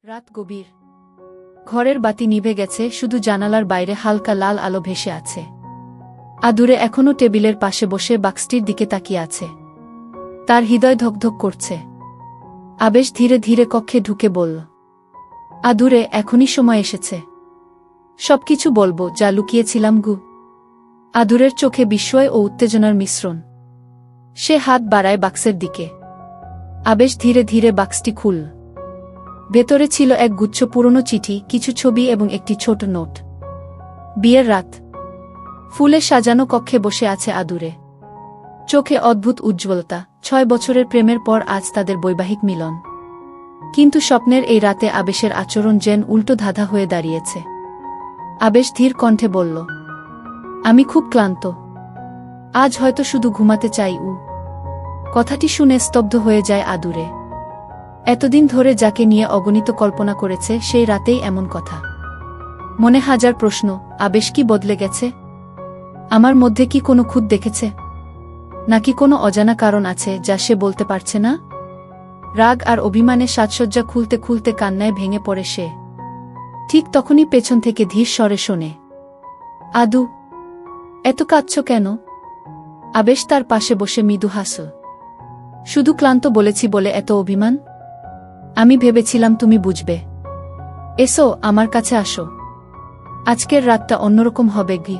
রাত গভীর। ঘরের বাতি নিভে গেছে, শুধু জানালার বাইরে হালকা লাল আলো ভেসে আছে। আদুরে এখনও টেবিলের পাশে বসে বাক্সটির দিকে তাকিয়ে আছে। তার হৃদয় ধকধক করছে। আবেশ ধীরে ধীরে কক্ষে ঢুকে বলল, আদুরে, এখনই সময় এসেছে। সবকিছু বলবো যা লুকিয়েছিলাম গু। আদুরের চোখে বিস্ময় ও উত্তেজনার মিশ্রণ। সে হাত বাড়ায় বাক্সের দিকে। আবেশ ধীরে ধীরে বাক্সটি খুলল। ভেতরে ছিল এক গুচ্ছ পুরনো চিঠি, কিছু ছবি এবং একটি ছোট নোট। বিয়ের রাত। ফুলে সাজানো কক্ষে বসে আছে আদুরে। চোখে অদ্ভুত উজ্জ্বলতা। 6 বছরের প্রেমের পর আজ তাদের বৈবাহিক মিলন। কিন্তু স্বপ্নের এই রাতে আবেশের আচরণ যেন উল্টো ধাঁধা হয়ে দাঁড়িয়েছে। আবেশ ধীর কণ্ঠে বলল, আমি খুব ক্লান্ত। আজ হয়তো শুধু ঘুমাতে চাই। কথাটি শুনে স্তব্ধ হয়ে যায় আদুরে। এতদিন ধরে যাকে নিয়ে অগণিত কল্পনা করেছে, সেই রাতেই এমন কথা। মনে হাজার প্রশ্ন। আবেশ কি বদলে গেছে? আমার মধ্যে কি কোনো খুঁত দেখেছে? নাকি কোনো অজানা কারণ আছে যা সে বলতে পারছে না? রাগ আর অভিমানে সাজসজ্জা খুলতে খুলতে কান্নায় ভেঙে পড়ে সে। ঠিক তখনই পেছন থেকে ধীর স্বরে শোনে, আদু, এত কাঁদছ কেন? আবেশ তার পাশে বসে মৃদু হাসল। শুধু ক্লান্ত বলেছি বলে এত অভিমান? আমি ভেবেছিলাম তুমি বুঝবে। এসো, আমার কাছে আসো। আজকের রাতটা অন্যরকম হবে গি।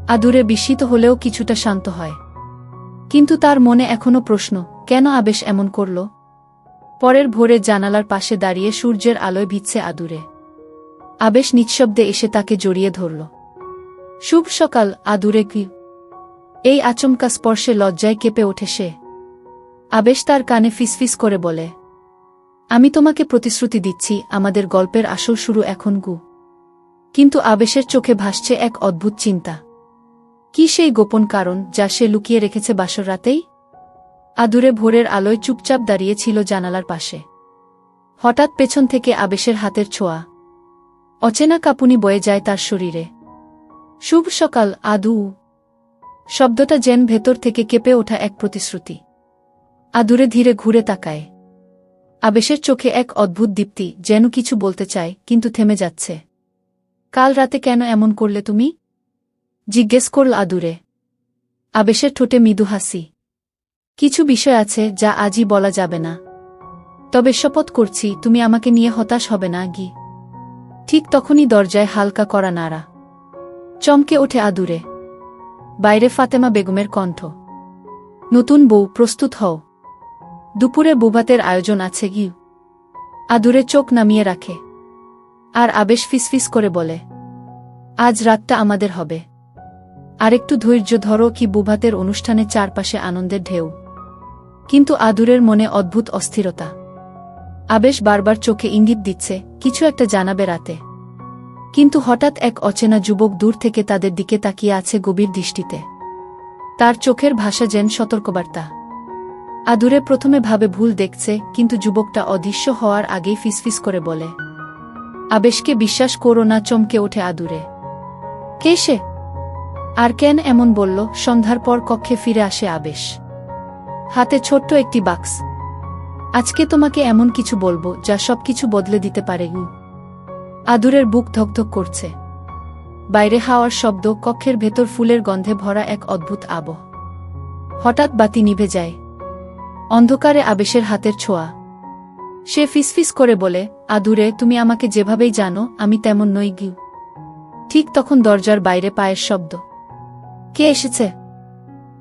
আদুরে বিস্মিত হলেও কিছুটা শান্ত হয়। কিন্তু তার মনে এখনো প্রশ্ন, কেন আবেশ এমন করল? পরের ভোরে জানালার পাশে দাঁড়িয়ে সূর্যের আলোয় ভিজছে আদুরে। আবেশ নিঃশব্দে এসে তাকে জড়িয়ে ধরল। শুভ সকাল, আদুরে কি? এই আচমকা স্পর্শে লজ্জায় কেঁপে ওঠে সে। আবেশ তার কানে ফিসফিস করে বলে, আমি তোমাকে প্রতিশ্রুতি দিচ্ছি, আমাদের গল্পের আসল শুরু এখন গু। কিন্তু আবেশের চোখে ভাসছে এক অদ্ভুত চিন্তা। কি সেই গোপন কারণ যা সে লুকিয়ে রেখেছে বাসর রাতেই? আদুরে ভোরের আলোয় চুপচাপ দাঁড়িয়ে ছিল জানালার পাশে। হঠাৎ পেছন থেকে আবেশের হাতের ছোঁয়া। অচেনা কাঁপুনি বয়ে যায় তার শরীরে। শুভ সকাল, আদু। শব্দটা যেন ভেতর থেকে কেঁপে ওঠা এক প্রতিশ্রুতি। আদুরে ধীরে ঘুরে তাকায়। আবেশের চোখে এক অদ্ভুত দীপ্তি, যেন কিছু বলতে চায় কিন্তু থেমে যাচ্ছে। কাল রাতে কেন এমন করলে তুমি? জিজ্ঞেস করল আদুরে। আবেশের ঠোঁটে মৃদু হাসি। কিছু বিষয় আছে যা আজই বলা যাবে না। তবে শপথ করছি তুমি আমাকে নিয়ে হতাশ হবে না গি। ঠিক তখনই দরজায় হালকা করা নাড়া। চমকে ওঠে আদুরে। বাইরে ফাতেমা বেগমের কণ্ঠ। নতুন বউ, প্রস্তুত হও। দুপুরে বুভাতের আয়োজন আছে গি। আদুরে চোখ নামিয়ে রাখে। আর আবেশ ফিসফিস করে বলে, আজ রাতটা আমাদের হবে। আরেকটু ধৈর্য ধরো কি। বুভাতের অনুষ্ঠানে চারপাশে আনন্দের ঢেউ। কিন্তু আদুরের মনে অদ্ভুত অস্থিরতা। আবেশ বারবার চোখে ইঙ্গিত দিচ্ছে কিছু একটা জানাবে রাতে। কিন্তু হঠাৎ এক অচেনা যুবক দূর থেকে তাদের দিকে তাকিয়ে আছে গভীর দৃষ্টিতে। তার চোখের ভাষা যেন সতর্কবার্তা। আদুরে প্রথমে ভাবে ভুল দেখছে, কিন্তু যুবকটা অদৃশ্য হওয়ার আগেই ফিসফিস করে বলে, আবেশকে বিশ্বাস করো না। চমকে ওঠে আদুরে। কে সে? আর কেন এমন বলল? সন্ধ্যার পর কক্ষে ফিরে আসে আবেশ। হাতে ছোট্ট একটি বাক্স। আজকে তোমাকে এমন কিছু বলবো যা সবকিছু বদলে দিতে পারে। আদুরের বুক ধকধক করছে। বাইরে হাওয়ার শব্দ, কক্ষের ভেতর ফুলের গন্ধে ভরা এক অদ্ভুত আবহ। হঠাৎ বাতি নিভে যায়। অন্ধকারে আবেশের হাতের ছোঁয়া। সে ফিসফিস করে বলে, আদুরে, তুমি আমাকে যেভাবেই জানো, আমি তেমন নই গি। ঠিক তখন দরজার বাইরে পায়ের শব্দ। কে এসেছে?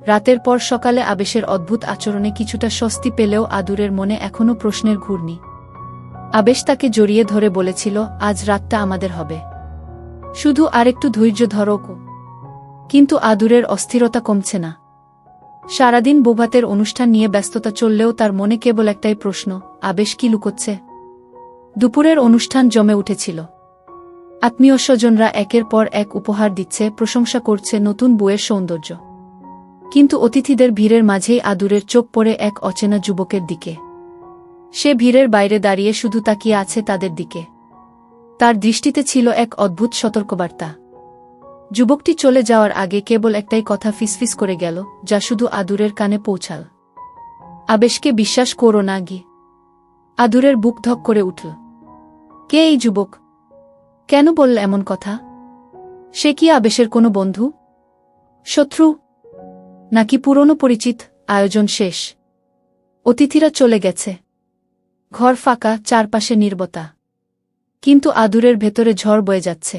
রাতের পর সকালে আবেশের অদ্ভুত আচরণে কিছুটা স্বস্তি পেলেও আদুরের মনে এখনও প্রশ্নের ঘূর্ণি। আবেশ তাকে জড়িয়ে ধরে বলেছিল, আজ রাতটা আমাদের হবে। শুধু আরেকটু ধৈর্য ধরো। কিন্তু আদুরের অস্থিরতা কমছে না। সারাদিন বুভাতের অনুষ্ঠান নিয়ে ব্যস্ততা চললেও তার মনে কেবল একটাই প্রশ্ন, আবেশ কি লুকোচ্ছে? দুপুরের অনুষ্ঠান জমে উঠেছিল। আত্মীয় স্বজনরা একের পর এক উপহার দিচ্ছে, প্রশংসা করছে নতুন বউয়ের সৌন্দর্য। কিন্তু অতিথিদের ভিড়ের মাঝেই আদুরের চোখ পড়ে এক অচেনা যুবকের দিকে। সে ভিড়ের বাইরে দাঁড়িয়ে শুধু তাকিয়ে আছে তাদের দিকে। তার দৃষ্টিতে ছিল এক অদ্ভুত সতর্কবার্তা। যুবকটি চলে যাওয়ার আগে কেবল একটাই কথা ফিসফিস করে গেল, যা শুধু আদুরের কানে পৌঁছাল, আবেশকে বিশ্বাস করো না গি। আদুরের বুক ধক করে উঠল। কে এই যুবক? কেন বলল এমন কথা? সে কি আবেশের কোনো বন্ধু, শত্রু, নাকি পুরনো পরিচিত? আয়োজন শেষ। অতিথিরা চলে গেছে। ঘর ফাঁকা, চারপাশে নীরবতা। কিন্তু আদুরের ভেতরে ঝড় বয়ে যাচ্ছে।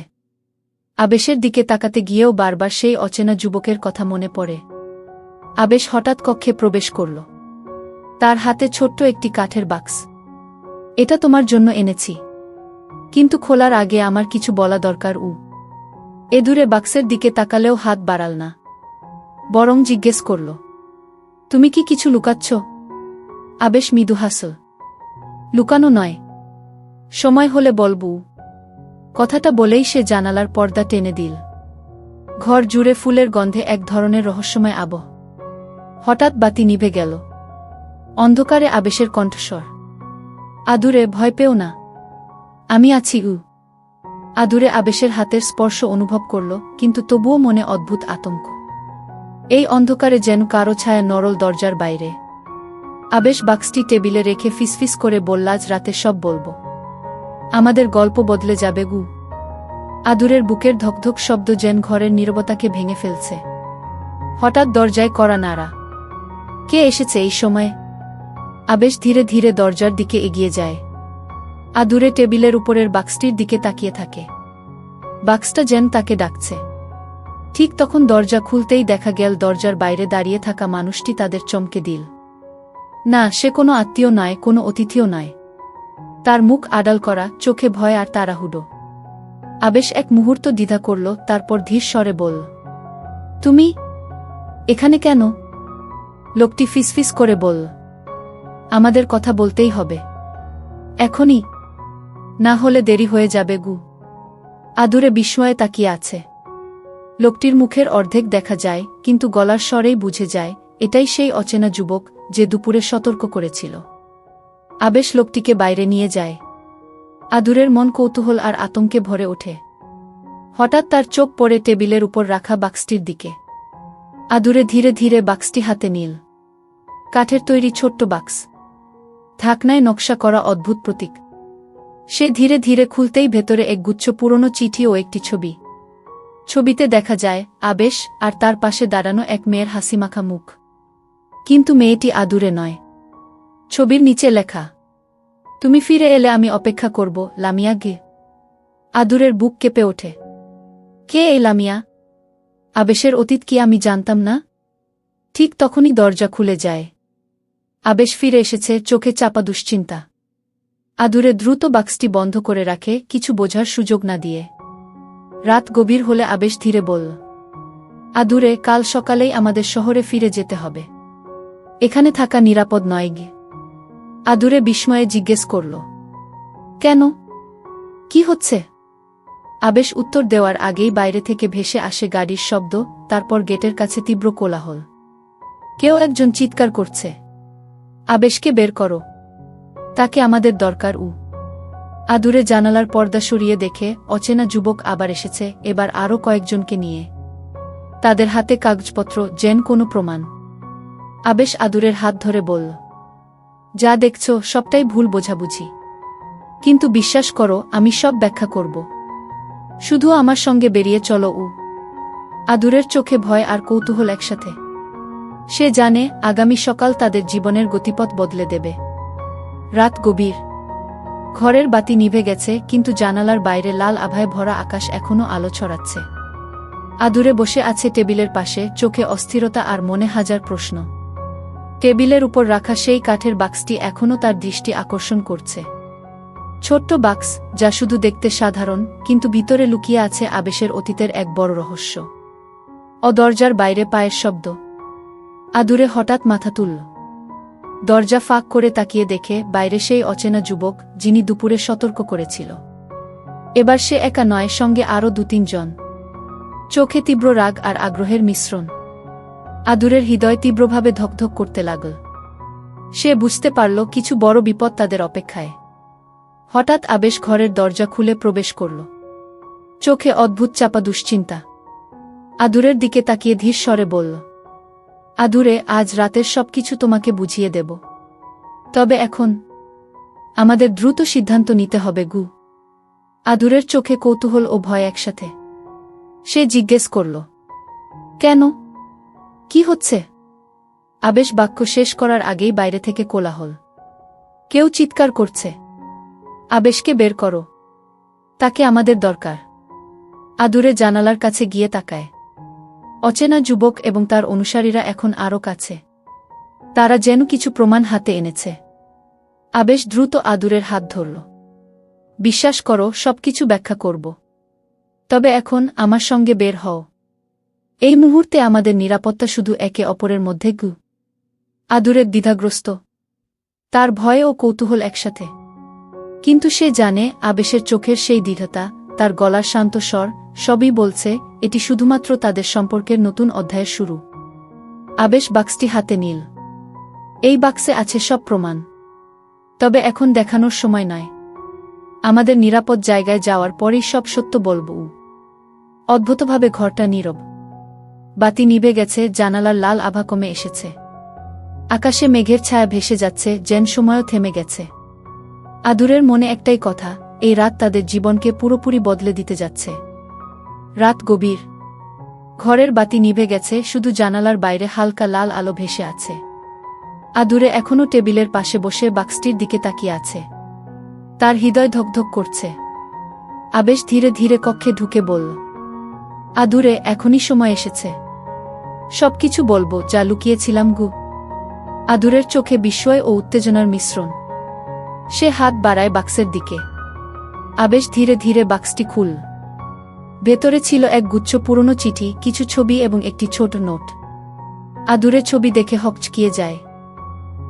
আবেশের দিকে তাকাতে গিয়েও বারবার সেই অচেনা যুবকের কথা মনে পড়ে। আবেশ হঠাৎ কক্ষে প্রবেশ করল। তার হাতে ছোট্ট একটি কাঠের বাক্স। এটা তোমার জন্য এনেছি, কিন্তু খোলার আগে আমার কিছু বলা দরকার। এ দূরে বাক্সের দিকে তাকালেও হাত বাড়াল না, বরং জিজ্ঞেস করল, তুমি কি কিছু লুকাচ্ছ? আবেশ মৃদু হাসল। লুকানো নয়, সময় হলে বলবো। কথাটা বলেই সে জানালার পর্দা টেনে দিল। ঘর জুড়ে ফুলের গন্ধে এক ধরনের রহস্যময় আবহ। হঠাৎ বাতি নিভে গেল। অন্ধকারে আবেশের কণ্ঠস্বর, আদুরে, ভয় পেও না, আমি আছি। আদুরে আবেশের হাতের স্পর্শ অনুভব করল, কিন্তু তবুও মনে অদ্ভুত আতঙ্ক। এই অন্ধকারে যেন কারো ছায়া নরল দরজার বাইরে। আবেশ বাক্সটি টেবিলে রেখে ফিসফিস করে বলল, আজ রাতে সব বলবো। আমাদের গল্প বদলে যাবে। আদুরের বুকের ধকধক শব্দ যেন ঘরের নীরবতাকে ভেঙে ফেলছে। হঠাৎ দরজায় কড়া নাড়া। কে এসেছে এই সময়ে? আবেশ ধীরে ধীরে দরজার দিকে এগিয়ে যায়। আদুরে টেবিলের উপরের বাক্সটির দিকে তাকিয়ে থাকে। বাক্সটা যেন তাকে ডাকছে। ঠিক তখন দরজা খুলতেই দেখা গেল দরজার বাইরে দাঁড়িয়ে থাকা মানুষটি তাদের চমকে দিল। না, সে কোনো আত্মীয় নয়, কোনো অতিথিও নয়। তার মুখ আড়াল করা, চোখে ভয় আর তাড়াহুড়ো। আবেশ এক মুহূর্ত দ্বিধা করল, তারপর ধীর স্বরে বলল, তুমি এখানে কেন? লোকটি ফিসফিস করে বলল, আমাদের কথা বলতেই হবে, এখনই, না হলে দেরি হয়ে যাবে। আদুরে বিস্ময়ে তাকিয়ে আছে। লোকটির মুখের অর্ধেক দেখা যায়, কিন্তু গলার স্বরেই বুঝে যায় এটাই সেই অচেনা যুবক যে দুপুরে সতর্ক করেছিল। আবেশ লোকটিকে বাইরে নিয়ে যায়। আদুরের মন কৌতূহল আর আতঙ্কে ভরে ওঠে। হঠাৎ তার চোখ পড়ে টেবিলের উপর রাখা বাক্সটির দিকে। আদুরে ধীরে ধীরে বাক্সটি হাতে নিল। কাঠের তৈরি ছোট্ট বাক্স, ঢাকনায় নকশা করা অদ্ভুত প্রতীক। সে ধীরে ধীরে খুলতেই ভেতরে এক গুচ্ছ পুরনো চিঠি ও একটি ছবি। ছবিতে দেখা যায় আবেশ আর তার পাশে দাঁড়ানো এক মেয়ের হাসিমাখা মুখ। কিন্তু মেয়েটি আদুরে নয়। ছবির নিচে লেখা, তুমি ফিরে এলে আমি অপেক্ষা করব, লামিয়া। আদুরের বুক কেঁপে ওঠে। কে এই লামিয়া? আবেশের অতীত কি আমি জানতাম না? ঠিক তখনই দরজা খুলে যায়। আবেশ ফিরে এসেছে, চোখে চাপা দুশ্চিন্তা। আদুরে দ্রুত বাক্সটি বন্ধ করে রাখে, কিছু বোঝার সুযোগ না দিয়ে। রাত গভীর হলে আবেশ ধীরে বলল, আদুরে, কাল সকালেই আমাদের শহরে ফিরে যেতে হবে। এখানে থাকা নিরাপদ নয়। আদুরে বিস্ময়ে জিজ্ঞেস করল, কেন? কি হচ্ছে? আবেশ উত্তর দেওয়ার আগেই বাইরে থেকে ভেসে আসে গাড়ির শব্দ, তারপর গেটের কাছে তীব্র কোলাহল। কেউ একজন চিৎকার করছে, আবেশকে বের করো, তাকে আমাদের দরকার। আদুরে জানালার পর্দা সরিয়ে দেখে অচেনা যুবক আবার এসেছে, এবার আরও কয়েকজনকে নিয়ে। তাদের হাতে কাগজপত্র, যেন কোনো প্রমাণ। আবেশ আদুরের হাত ধরে বলল, যা দেখছ সবটাই ভুল বোঝাবুঝি, কিন্তু বিশ্বাস করো আমি সব ব্যাখ্যা করব। শুধু আমার সঙ্গে বেরিয়ে চলো। আদুরের চোখে ভয় আর কৌতূহল একসাথে। সে জানে আগামী সকাল তাদের জীবনের গতিপথ বদলে দেবে। রাত গভীর। ঘরের বাতি নিভে গেছে, কিন্তু জানালার বাইরে লাল আভায় ভরা আকাশ এখনো আলো ছড়াচ্ছে। আদুরে বসে আছে টেবিলের পাশে, চোখে অস্থিরতা আর মনে হাজার প্রশ্ন। টেবিলের উপর রাখা সেই কাঠের বাক্সটি এখনও তার দৃষ্টি আকর্ষণ করছে। ছোট্ট বাক্স, যা শুধু দেখতে সাধারণ, কিন্তু ভিতরে লুকিয়ে আছে আবেশের অতীতের এক বড় রহস্য। দরজার বাইরে পায়ের শব্দ। আদুরে হঠাৎ মাথা তুলল। দরজা ফাঁক করে তাকিয়ে দেখে বাইরে সেই অচেনা যুবক যিনি দুপুরে সতর্ক করেছিল। এবার সে একা নয়, সঙ্গে আরও ২-৩ জন। চোখে তীব্র রাগ আর আগ্রহের মিশ্রণ। আদুরের হৃদয় তীব্রভাবে ধকধক করতে লাগল। সে বুঝতে পারল কিছু বড় বিপদ তাদের অপেক্ষায়। হঠাৎ আবেশ ঘরের দরজা খুলে প্রবেশ করল। চোখে অদ্ভুত চাপা দুশ্চিন্তা। আদুরের দিকে তাকিয়ে ধীর স্বরে বলল, আদুরে, আজ রাতের সবকিছু তোমাকে বুঝিয়ে দেব। তবে এখন আমাদের দ্রুত সিদ্ধান্ত নিতে হবে। আদুরের চোখে কৌতূহল ও ভয় একসাথে। সে জিজ্ঞেস করল, কেন? কি হচ্ছে? আবেশ বাক্য শেষ করার আগেই বাইরে থেকে কোলাহল। কেউ চিৎকার করছে, আবেশকে বের করো, তাকে আমাদের দরকার। আদুরে জানালার কাছে গিয়ে তাকায়। অচেনা যুবক এবং তার অনুসারীরা এখন আরও কাছে। তারা যেন কিছু প্রমাণ হাতে এনেছে। আবেশ দ্রুত আদুরের হাত ধরল। বিশ্বাস করো, সবকিছু ব্যাখ্যা করব। তবে এখন আমার সঙ্গে বের হও। এই মুহূর্তে আমাদের নিরাপত্তা শুধু একে অপরের মধ্যে গু। আদুরের দ্বিধাগ্রস্ত, তার ভয় ও কৌতূহল একসাথে। কিন্তু সে জানে আবেশের চোখের সেই দৃঢ়তা, তার গলার শান্ত স্বর, সবই বলছে এটি শুধুমাত্র তাদের সম্পর্কের নতুন অধ্যায়ের শুরু। আবেশ বাক্সটি হাতে নিল। এই বাক্সে আছে সব প্রমাণ। তবে এখন দেখানোর সময় নয়। আমাদের নিরাপদ জায়গায় যাওয়ার পরেই সব সত্য বলব। অদ্ভুতভাবে ঘরটা নীরব। বাতি নিভে গেছে, জানালার লাল আভা কমে এসেছে। আকাশে মেঘের ছায়া ভেসে যাচ্ছে, যেন সময়ও থেমে গেছে। আদুরের মনে একটাই কথা, এই রাত তাদের জীবনকে পুরোপুরি বদলে দিতে যাচ্ছে। রাত গভীর। ঘরের বাতি নিভে গেছে, শুধু জানালার বাইরে হালকা লাল আলো ভেসে আছে। আদুরে এখনও টেবিলের পাশে বসে বাক্সটির দিকে তাকিয়ে আছে। তার হৃদয় ধকধক করছে। আবেশ ধীরে ধীরে কক্ষে ঢুকে বলল, আদুরে, এখনই সময় এসেছে। সবকিছু বলবো যা লুকিয়েছিলাম গু। আদুরের চোখে বিস্ময় ও উত্তেজনার মিশ্রণ। সে হাত বাড়ায় বাক্সের দিকে। আবেশ ধীরে ধীরে বাক্সটি খুলল। ভেতরে ছিল এক গুচ্ছ পুরনো চিঠি, কিছু ছবি এবং একটি ছোট নোট। আদুরে ছবি দেখে হকচকিয়ে যায়।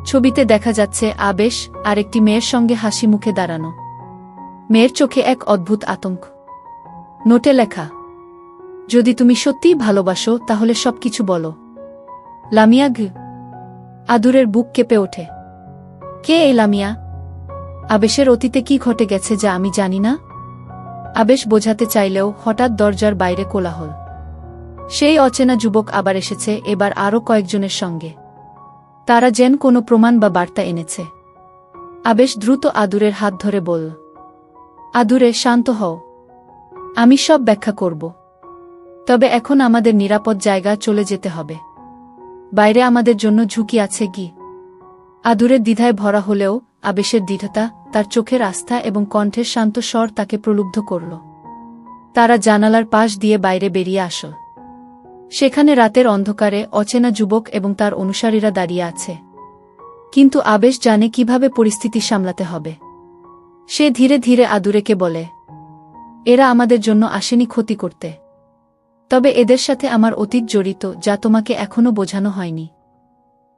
ছবিতে দেখা যাচ্ছে আবেশ আর একটি মেয়ের সঙ্গে হাসি মুখে দাঁড়ানো। মেয়ের চোখে এক অদ্ভুত আতঙ্ক। নোটে লেখা, যদি তুমি সত্যিই ভালোবাসো তাহলে সবকিছু বলো। লামিয়া গ। আদুরের বুক কেঁপে ওঠে। কে এই লামিয়া? আবেশের অতীতে কি ঘটে গেছে যা আমি জানি না? আবেশ বোঝাতে চাইলেও হঠাৎ দরজার বাইরে কোলাহল। সেই অচেনা যুবক আবার এসেছে, এবার আরও কয়েকজনের সঙ্গে। তারা যেন কোনো প্রমাণ বা বার্তা এনেছে। আবেশ দ্রুত আদুরের হাত ধরে বলল, আদুরে, শান্ত হও। আমি সব ব্যাখ্যা করব। তবে এখন আমাদের নিরাপদ জায়গা চলে যেতে হবে। বাইরে আমাদের জন্য ঝুঁকি আছে কি? আদুরের দ্বিধায় ভরা হলেও আবেশের দৃঢ়তা, তার চোখের আস্থা এবং কণ্ঠের শান্ত স্বর তাকে প্রলুব্ধ করল। তারা জানালার পাশ দিয়ে বাইরে বেরিয়ে আসল। সেখানে রাতের অন্ধকারে অচেনা যুবক এবং তার অনুসারীরা দাঁড়িয়ে আছে। কিন্তু আবেশ জানে কিভাবে পরিস্থিতি সামলাতে হবে। সে ধীরে ধীরে আদুরেকে বলে, এরা আমাদের জন্য আসেনি ক্ষতি করতে। তবে এদের সাথে আমার অতীত জড়িত, যা তোমাকে এখনো বোঝানো হয়নি।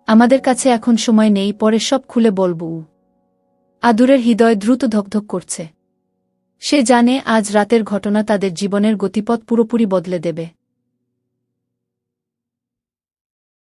আমাদের কাছে এখন সময় নেই, পরে সব খুলে বলবো। আদুরের হৃদয় দ্রুত ধকধক করছে। সে জানে আজ রাতের ঘটনা তাদের জীবনের গতিপথ পুরোপুরি বদলে দেবে।